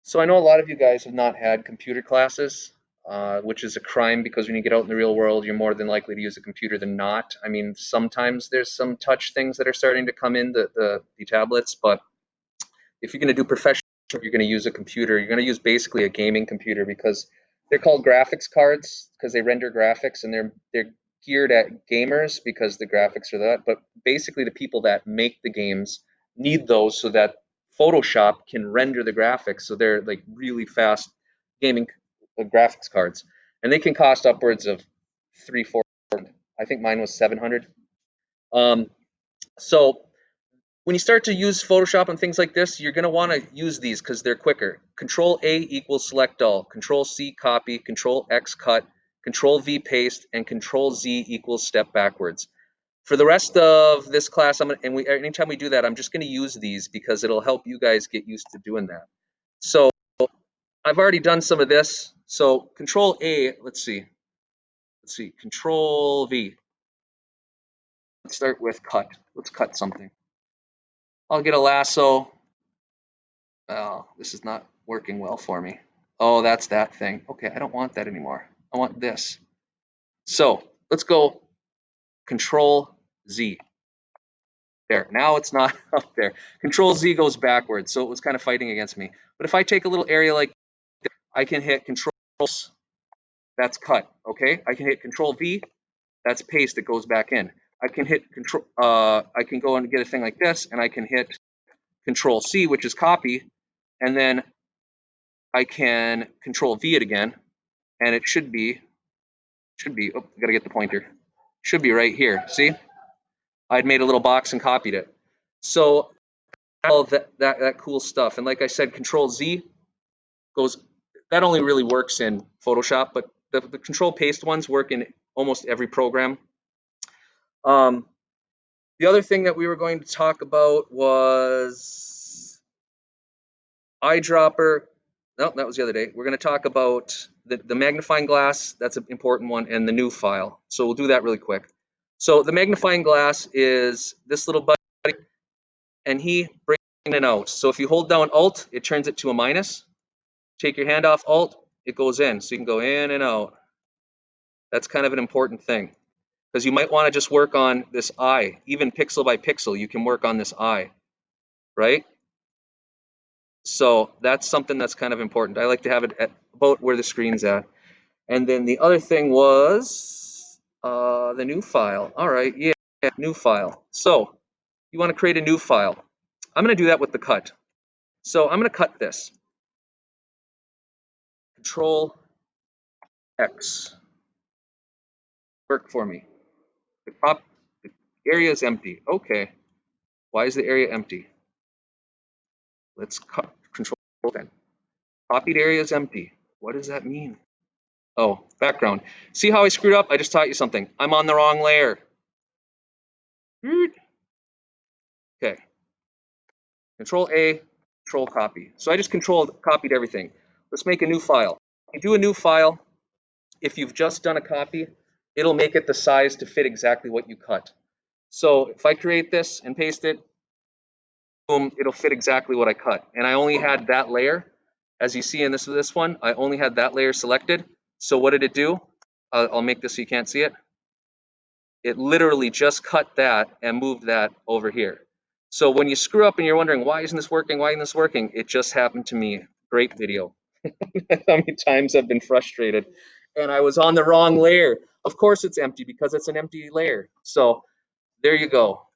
So I know a lot of you guys have not had computer classes, which is a crime because when you get out in the real world, you're more than likely to use a computer than not. I mean, sometimes there's some touch things that are starting to come in the tablets, but if you're going to do professional, you're going to use a computer. You're going to use basically a gaming computer because they're called graphics cards because they render graphics and they're geared at gamers because the graphics are that. But basically, the people that make the games need those so that Photoshop can render the graphics. So they're like really fast gaming graphics cards, and they can cost upwards of 3, 4. I think mine was 700. Um, so when you start to use Photoshop and things like this, you're going to want to use these because they're quicker. Control A equals select all, Control C copy, Control X cut, Control V paste, and Control Z equals step backwards. For the rest of this class, anytime we do that, I'm just going to use these because it'll help you guys get used to doing that. So I've already done some of this. So Control A, let's see, Control V. Let's start with cut. Let's cut something. I'll get a lasso. Oh, this is not working well for me. Oh, that's that thing. Okay, I don't want that anymore. I want this. So let's go Control Z. There, now it's not up there. Control Z goes backwards, so it was kind of fighting against me. But if I take a little area like this, I can hit Control, that's cut, okay? I can hit Control V, that's paste, it goes back in. I can hit Control, I can go and get a thing like this, and I can hit Control C, which is copy, and then I can Control V it again, and it should be, oh, I gotta get the pointer. Should be right here, see? I'd made a little box and copied it. So all that cool stuff. And like I said, Control Z goes, that only really works in Photoshop, but the Control Paste ones work in almost every program. The other thing that we were going to talk about was eyedropper. No, that was the other day. We're going to talk about the magnifying glass. That's an important one, and the new file. So we'll do that really quick. So the magnifying glass is this little buddy, and he brings it out. So if you hold down Alt, it turns it to a minus. Take your hand off Alt, it goes in. So you can go in and out. That's kind of an important thing because you might want to just work on this eye. Even pixel by pixel, you can work on this eye, right? So that's something that's kind of important. I like to have it at about where the screen's at. And then the other thing was the new file. All right, yeah, new file. So you want to create a new file. I'm going to do that with the cut. So I'm going to cut this. Control X. Work for me. The area is empty. Okay. Why is the area empty? Let's cut. Control then. Copied area is empty. What does that mean? Oh, background. See how I screwed up? I just taught you something. I'm on the wrong layer. Okay. Control A, Control copy. So I just copied everything. Let's make a new file. You do a new file. If you've just done a copy, it'll make it the size to fit exactly what you cut. So if I create this and paste it, boom, it'll fit exactly what I cut. And I only had that layer. As you see in this one, I only had that layer selected. So what did it do? I'll make this so you can't see it. It literally just cut that and moved that over here. So when you screw up and you're wondering, why isn't this working? Why isn't this working? It just happened to me. Great video. How many times I've been frustrated and I was on the wrong layer. Of course it's empty because it's an empty layer. So there you go.